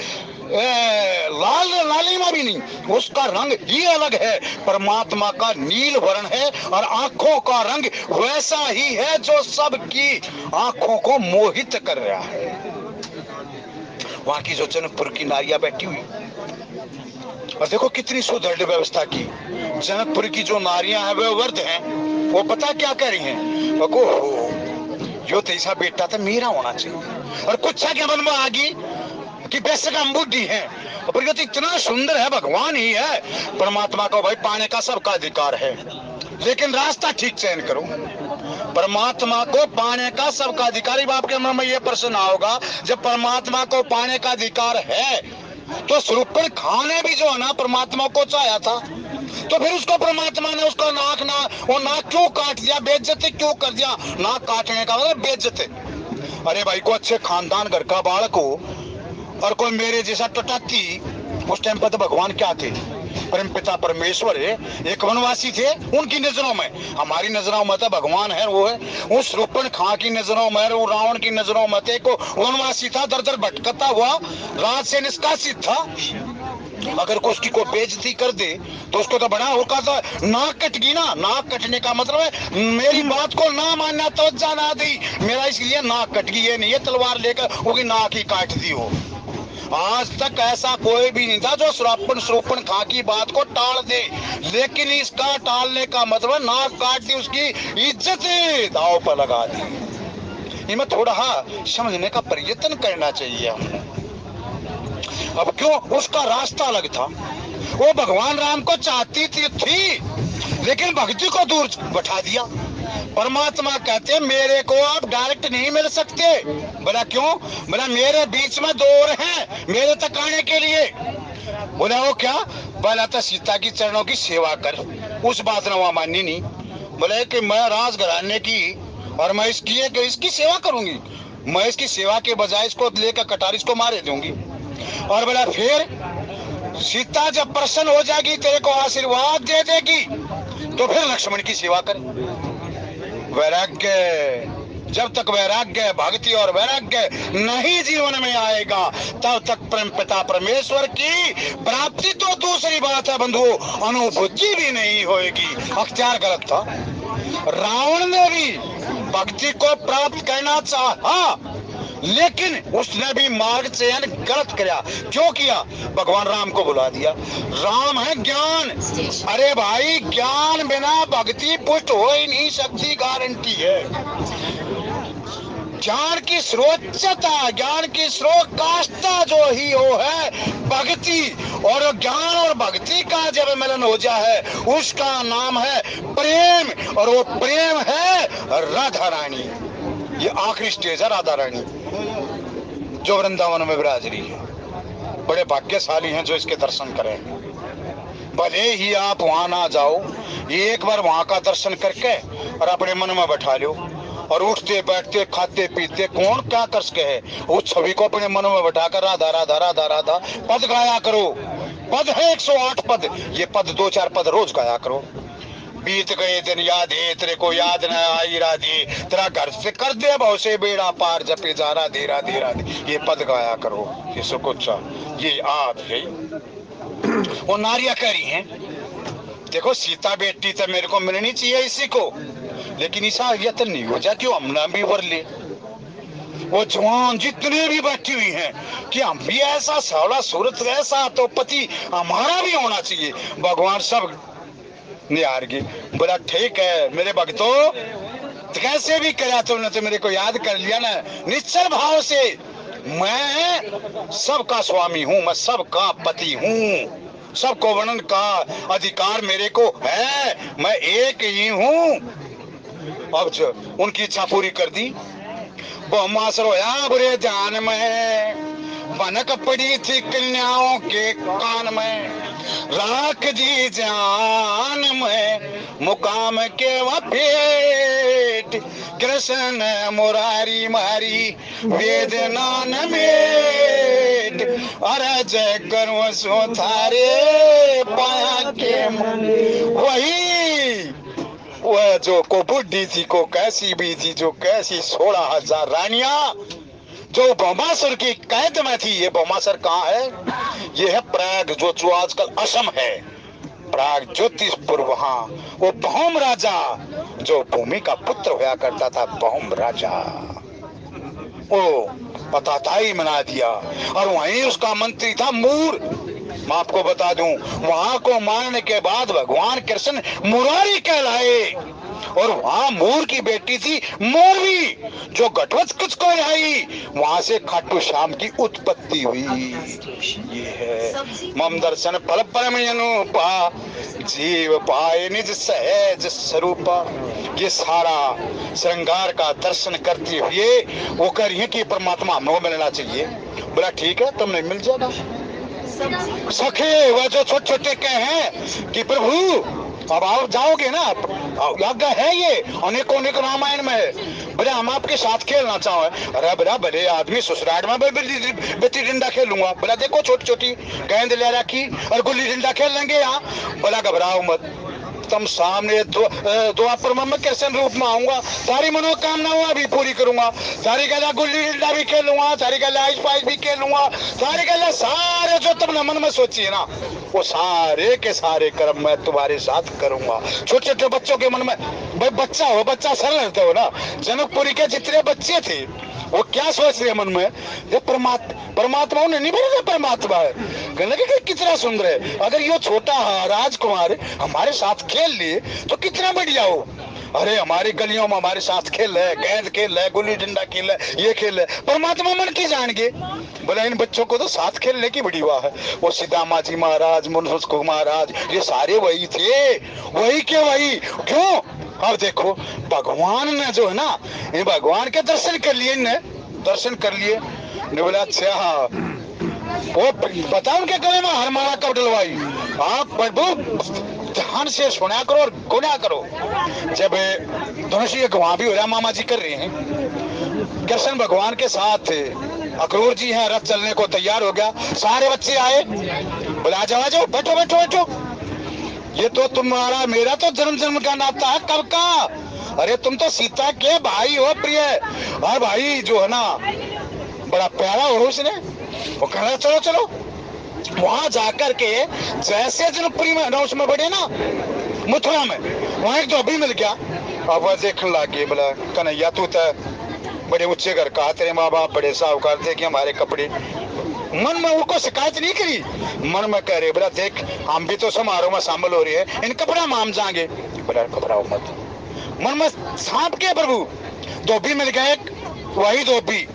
लाल लालिमा भी नहीं, उसका रंग ही अलग है। परमात्मा का नील वर्ण है, और आंखों का रंग वैसा ही है जो सबकी आंखों को मोहित कर रहा है। वहां की जो जनकपुर की नारियां बैठी हुई, और देखो कितनी सुदृढ़ व्यवस्था की। जनकपुर की जो नारियां हैं वे वर्द हैं, वो पता क्या कह रही हैं, वो यो तेसा बेटा तो मेरा होना चाहिए। और कुछ क्या मन में आ गई कि वैसे का हम बुद्धि है, पर ये तो इतना सुंदर है, भगवान ही है। परमात्मा को भाई पाने का सबका अधिकार है, लेकिन रास्ता ठीक चयन करो। परमात्मा को पाने का सबका अधिकार, आपके मन में ये प्रश्न आओगा, जब परमात्मा को पाने का अधिकार है तो स्वरूपण खाने भी जो है ना परमात्मा को चाहा था, तो फिर उसको परमात्मा ने उसका वो नाक क्यों काट दिया, बेइज्जती क्यों कर दिया। नाक काटने का मतलब बेइज्जती। अरे भाई को अच्छे खानदान घर का बालक हो और कोई मेरे जैसा टटाती, उस टाइम पर तो भगवान क्या थे, परम पिता परमेश्वर है, एक वनवासी थे उनकी नजरों में। हमारी नजरों में तो भगवान है, वो है उस रूपण खां की नजरों में, वो रावण की नजरों में थे को वनवासी था, दर दर भटकता हुआ राज से निष्कासित था। अगर को उसकी कोई बेइज्जती कर दे तो उसको तो बड़ा होगा, तो नाक कट गई ना। नाक कटने का मतलब है मेरी बात को ना मानना, तवज्जो ना दी, मेरा इसलिए नाक कट गई। ये नहीं है तलवार लेकर उसकी नाक ही काट दी हो। आज तक ऐसा कोई भी नहीं था जो श्रोपण खां की बात को टाल दे, लेकिन इसका टालने का मतलब नाक काट दी, उसकी इज्जत दांव पर लगा दी। इनमें थोड़ा समझने का प्रयत्न करना चाहिए हमने। अब क्यों उसका रास्ता अलग था, वो भगवान राम को चाहती थी लेकिन भक्ति को दूर बैठा दिया। परमात्मा कहते हैं मेरे को आप डायरेक्ट नहीं मिल सकते। बोला क्यों, बोला मेरे बीच में दौर हैं मेरे तक आने के लिए। बोला वो क्या, बोला तो सीता की चरणों की सेवा कर। उस बात ने वहां मानी नहीं। बोले कि मैं राजघराने की और मैं इसकी सेवा करूंगी, मैं इसकी सेवा के बजाय इसको लेकर कटारी इसको मारे दूंगी। और बोला फिर सीता जब प्रसन्न हो जाएगी, तेरे को आशीर्वाद दे देगी, तो फिर लक्ष्मण की सेवा कर। वैराग्य, जब तक वैराग्य, भक्ति और वैराग्य नहीं जीवन में आएगा तब तक परम पिता परमेश्वर की प्राप्ति तो दूसरी बात है बंधु, अनुभूति भी नहीं होगी। अख्तियार गलत था। रावण ने भी भक्ति को प्राप्त करना चाहा, लेकिन उसने भी मार्ग चयन गलत किया। क्यों किया, भगवान राम को बुला दिया। राम है ज्ञान। अरे भाई ज्ञान बिना भक्ति पुष्ट हो ही नहीं सकती, गारंटी है। ज्ञान की स्रोतता, ज्ञान की स्रोत काष्ठता जो ही हो है भक्ति, और ज्ञान और भक्ति का जब मिलन हो जाए उसका नाम है प्रेम, और वो प्रेम है राधा रानी। ये आखिरी स्टेज है राधा रानी जो वृंदावन में विराज रही है। बड़े भाग्यशाली हैं जो इसके दर्शन करें। भले ही आप वहां ना जाओ, एक बार वहां का दर्शन करके और अपने मन में बैठा लो, और उठते बैठते खाते पीते कौन क्या कर सके है, उस छवि को अपने मन में बैठाकर राधा राधा राधा राधा पद गाया करो। पद है 108 पद, ये पद 2-4 पद रोज गाया करो। बीत गए दिन याद है तेरे को याद न आई राधे, तेरा घर से कर दे भाव से बेड़ा पार, जपे जा राधे राधे राधे, ये पद गाया करो। ये सुकुचा, ये आप है। वो नारियां कह रही हैं देखो सीता बेटी तो मेरे को मिलनी चाहिए इसी को, लेकिन ऐसा यत्न नहीं हो जा क्यों हमने भी वर ले। वो जवान जितने भी बैठी हुई हैं कि हम भी ऐसा सावला सूरत ऐसा तो पति हमारा भी होना चाहिए। भगवान सब निहार गए। बोला ठीक है मेरे भक्तों, कैसे भी करा तुमने तो मेरे को याद कर लिया ना। निश्चल भाव से मैं सबका स्वामी हूँ, मैं सबका पति हूँ, सबको वर्णन का अधिकार मेरे को है, मैं एक ही हूँ। अब जो उनकी इच्छा पूरी कर दी, बहुमास रोया बुरे जान में, बनक पड़ी थी कन्याओं के कान में, राख दी जान में मुकाम के वपेट, कृष्ण मुरारी मारी वेदना न मेट, अरे जय करो सो थारे पाया के मन। वही वह जो को बुढ़ी थी को कैसी भी थी, जो कैसी 16,000 रानियां जो भौमासुर की कैद में थी। ये भौमासुर कहाँ है, ये है प्रयाग जो आजकल असम है, प्रयाग ज्योतिषपुर। वहां वो बहुम राजा जो भूमि का पुत्र हुआ करता था, बहुम राजा वो पताताई मना दिया, और वहीं उसका मंत्री था मूर। मैं आपको बता दूं, वहां को मारने के बाद भगवान कृष्ण मुरारी कहलाए, और वहां मूर की बेटी थी मोरवी, जो घटवत्कच को आई, वहां से खाटू श्याम की उत्पत्ति हुई। ये है मम दर्शन फल परम अनुपा, जीव पाए निज सहज स्वरूपा। ये सारा श्रृंगार का दर्शन करते हुए वो कह रही है कि परमात्मा हमको मिलना चाहिए। बोला ठीक है, तुमने मिल जाएगा। सखे वह जो छोटे छोटे कहे हैं कि प्रभु अब आप जाओगे ना, यज्ञ है ये, अनेकों अनेक रामायण में है, बोले हम आपके साथ खेलना चाहो। अरे बड़ा बड़े आदमी ससुराल में बेटी डंडा खेलूंगा। बोला देखो छोटी छोटी गेंद ले रखी और गुल्ली डंडा खेल लेंगे यहाँ। बोला घबराओ मत, तुम सामने द्वापर में कृष्ण रूप में आऊंगा, सारी मनोकामनाओं भी पूरी करूंगा, सारी गला गुल्ली डंडा भी खेलूंगा, सारी गला आइस पाइस भी खेलूंगा, सारी गला सारे जो तुमने मन में सोची है ना, वो सारे के सारे कर्म मैं तुम्हारे साथ करूंगा। छोटे छोटे बच्चों के मन में, भाई बच्चा हो, बच्चा सरल रहते हो ना, जनकपुरी के जितने बच्चे थे वो क्या सोच रहे मन में, ये परमात्मा ने नहीं बोला परमात्मा है, कहने लगे कि कितना सुंदर है, अगर ये छोटा राजकुमार हमारे साथ खेल लिए तो कितना बढ़िया हो। अरे हमारी गलियों में हमारे साथ खेल है, गेंद खेल है, गुल्ली डंडा खेल है, ये खेल है, परमात्मा मन की जान गए। बोला इन बच्चों को तो साथ खेलने की बड़ी वाह है। वो सीतामा जी महाराज, मुनस्को महाराज, ये सारे वही थे, वही के वही। क्यों? अब देखो भगवान ने जो है ना, इन भगवान के दर्शन कर लिए, दर्शन कर लिए। ने बोला अच्छा हाँ, वो पता उनके गले में हरमाला कब डलवाई। आप प्रभु ध्यान से सुना करो और गुना करो। जब धनुषी गवाह भी हो रहा, मामा जी कर रहे हैं, कृष्ण भगवान के साथ अक्रूर जी हैं, रथ चलने को तैयार हो गया, सारे बच्चे आए, बोला जाओ जाओ बैठो बैठो बैठो, ये तो तुम्हारा मेरा तो जन्म जन्म का नाता है, कब का। अरे तुम तो सीता के भाई हो प्रिय, और भाई जो है ना बड़ा प्यारा हो उसने। वो कह रहा चलो चलो, वहां जाकर के जैसे जनकपुरी में ना उसमें बढ़े ना मथुरा में, वहां एक धोबी मिल गया। अब वह देखने लग गए, बोला कन्हैया तू तो बड़े ऊंचे घर का, तेरे माँ बाप बड़े साहूकार थे कि हमारे कपड़े। मन में उनको शिकायत नहीं करी, मन में कह रहे बोला देख हम भी तो समारोह में शामिल हो रहे हैं, इन कपड़ा में हम जाएंगे। बोला घबराओ मत, मन में सांप के प्रभु धोबी मिल गए, वही धोबी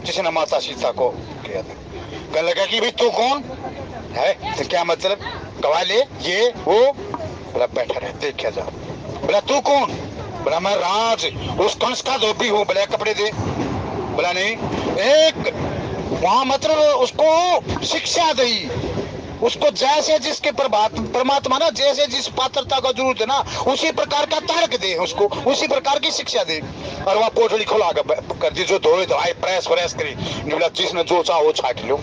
जिसने माता सीता को किया था। कहने लगा कि भाई तू कौन है, तो क्या मतलब, गवाह ले ये वो। बोला बैठा रहे देखा जा। बोला तू कौन? बोला मैं राज उस कंस का धोबी हूँ। बोला कपड़े दे। बोला नहीं, एक वहां मतलब उसको शिक्षा दी, उसको जैसे जिसके परमात्मा ना जैसे जिस पात्रता का जरूरत है ना, उसी प्रकार का तर्क दे, उसको उसी प्रकार की शिक्षा दे। और वह पोटली खुला कर दी, जो धोए धोए प्रेस व्रेस करी, जिसने जो चाहो वो छाट लो,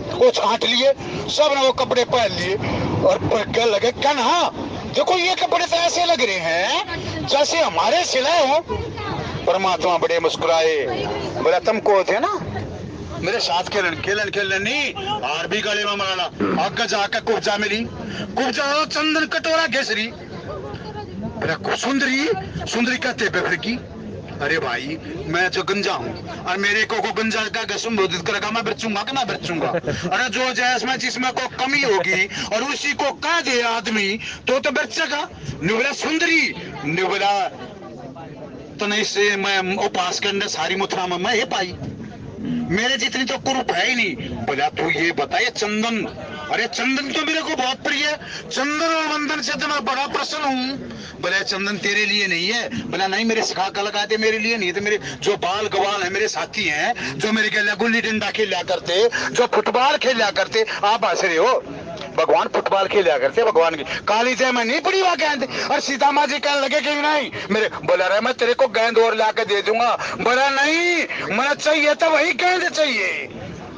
वो छाट लिए, सब ने वो कपड़े पहन लिए और कह लगे कन्हा देखो ये कपड़े तो ऐसे लग रहे हैं जैसे हमारे सिलाए हो। परमात्मा बड़े मुस्कुराए, बोला तुमको थे ना मेरे साथ खेलन नहीं, और भी गले में मराना, आग जाकर कुब्जा मिली, कुब्जा चंदन कटोरा घेसरी। सुंदरी कहते बेफर की। अरे भाई मैं जो गंजा हूँ और मेरे को गंजा का संबोधित करेगा, मैं बरचूंगा कि ना बरचूंगा। अरे जो जैसमें जिसमें को कमी होगी और उसी को कह दे आदमी तो बरचेगा। निवला सुंदरी, निवला तो नहीं से मैं उपास करने सारी मथुरा में मैं ये पाई, मेरे जितनी तो कुरूप है ही नहीं। बोला तू ये बताइए चंदन, अरे चंदन तो मेरे को बहुत प्रिय है, चंदन और वंदन से तो मैं बड़ा प्रसन्न हूँ। बोले चंदन तेरे लिए नहीं है। बोला नहीं मेरे सिखा का लगा दे, मेरे लिए नहीं, तो मेरे जो बाल गवाल है मेरे साथी हैं, जो मेरे के गुल्ली डंडा खेला करते, जो फुटबॉल खेला करते। आप हंस रहे हो, भगवान फुटबॉल खेला करते, भगवान की काली जय में नहीं पड़ी वहां गेंद। और सीता माँ जी कहने लगे कि नहीं मेरे, बोला रहा मैं तेरे को गेंद और ला के दे दूंगा। बोला नहीं मैं चाहिए तो वही गेंद चाहिए,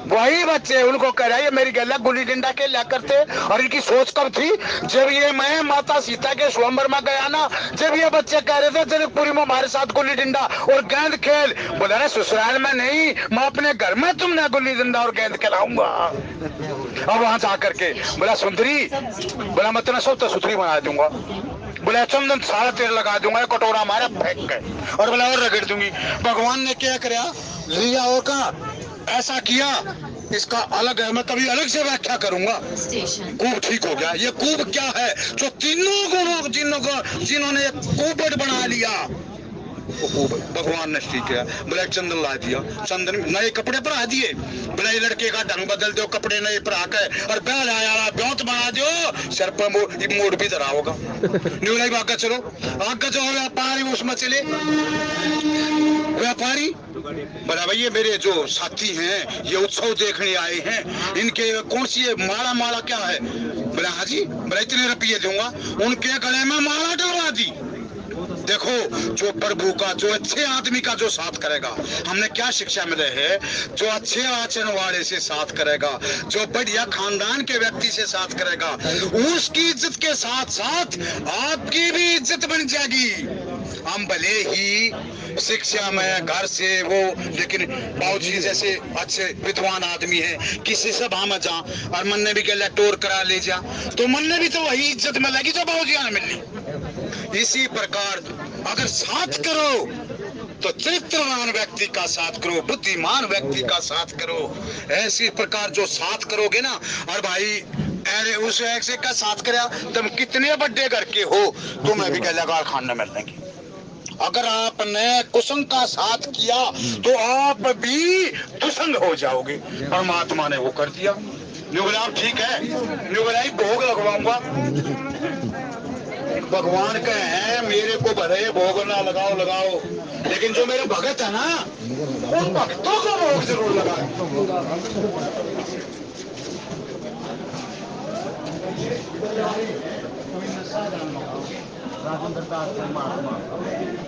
वही बच्चे उनको कह रहा है मेरी गला गुल्ली डंडा के ला करते। और इनकी सोच कब थी, जब ये मैं माता सीता के स्वयंवर में गया ना, जब ये बच्चे कह रहे थे जनकपुरी में हमारे साथ गुल्ली डंडा और गेंद खेल। बोला ना ससुराल में नहीं, मैं अपने घर में तुमने गुल्ली डंडा और गेंद खिलाऊंगा। अब वहां जाकर के बोला सुंदरी, बोला मैं तेरा सब तो सुथरी बना दूंगा। बोला चंदन सारा तेल लगा दूंगा, कटोरा मारा फेंक के, और बोला और रगड़ दूंगी। भगवान ने क्या कराया लिया और कहा ऐसा किया इसका अलग है, मैं कभी अलग से व्याख्या करूंगा। कूब ठीक हो गया। ये कूब क्या है? जो तीनों गुणों जिन्होंने कूबड़ बना लिया, वो कूब भगवान ने ठीक है। बोले चंदन ला दिया, चंदन नए कपड़े पहना दिए, बोले लड़के का ढंग बदल दो, कपड़े नए पहना के, और बैल आया ब्योत बना दो, सर पर मोड़ भी धरा होगा। न्यूलाई आगे चलो, आगे जो व्यापारी उसमें चले, व्यापारी बोला भाई ये मेरे जो साथी हैं, ये उत्सव देखने आए हैं, इनके कौन सी माला माला क्या है? बोला हाँ जी। बोला इतने रुपये दूंगा। उनके गले में माला डलवा दी। देखो, जो प्रभु का, जो अच्छे आदमी का जो साथ करेगा, हमने क्या शिक्षा मिले है? जो अच्छे आचरण वाले से साथ करेगा, जो बढ़िया खानदान के व्यक्ति से साथ करेगा, उसकी इज्जत के साथ साथ आपकी भी इज्जत बन जाएगी। हम भले ही शिक्षा में घर से वो, लेकिन बाबूजी जैसे अच्छे विद्वान आदमी है, किसी सभा में जा और मन ने भी कहला टोर करा ले जा, तो मन ने भी तो वही इज्जत मिलेगी जो बाबूजी ने मिलनी। इसी प्रकार अगर साथ करो तो चरित्रवान व्यक्ति का साथ करो, बुद्धिमान व्यक्ति का साथ करो। ऐसी प्रकार जो साथ करोगे ना, और भाई अरे उस ऐसे का साथ करा, तुम कितने बड़े घर के हो, तुम्हें भी कहला खाने मिल देंगे। अगर आपने कुसंग का साथ किया तो आप भी दुसंग हो जाओगे। परमात्मा ने वो कर दिया। न्यूगुलाब ठीक है, न्यूगुलाई भोग लगवाऊंगा। भगवान के हैं मेरे को भरे भोग ना लगाओ लगाओ, लेकिन जो मेरे भगत है ना, उन भक्तों को भोग जरूर लगाए।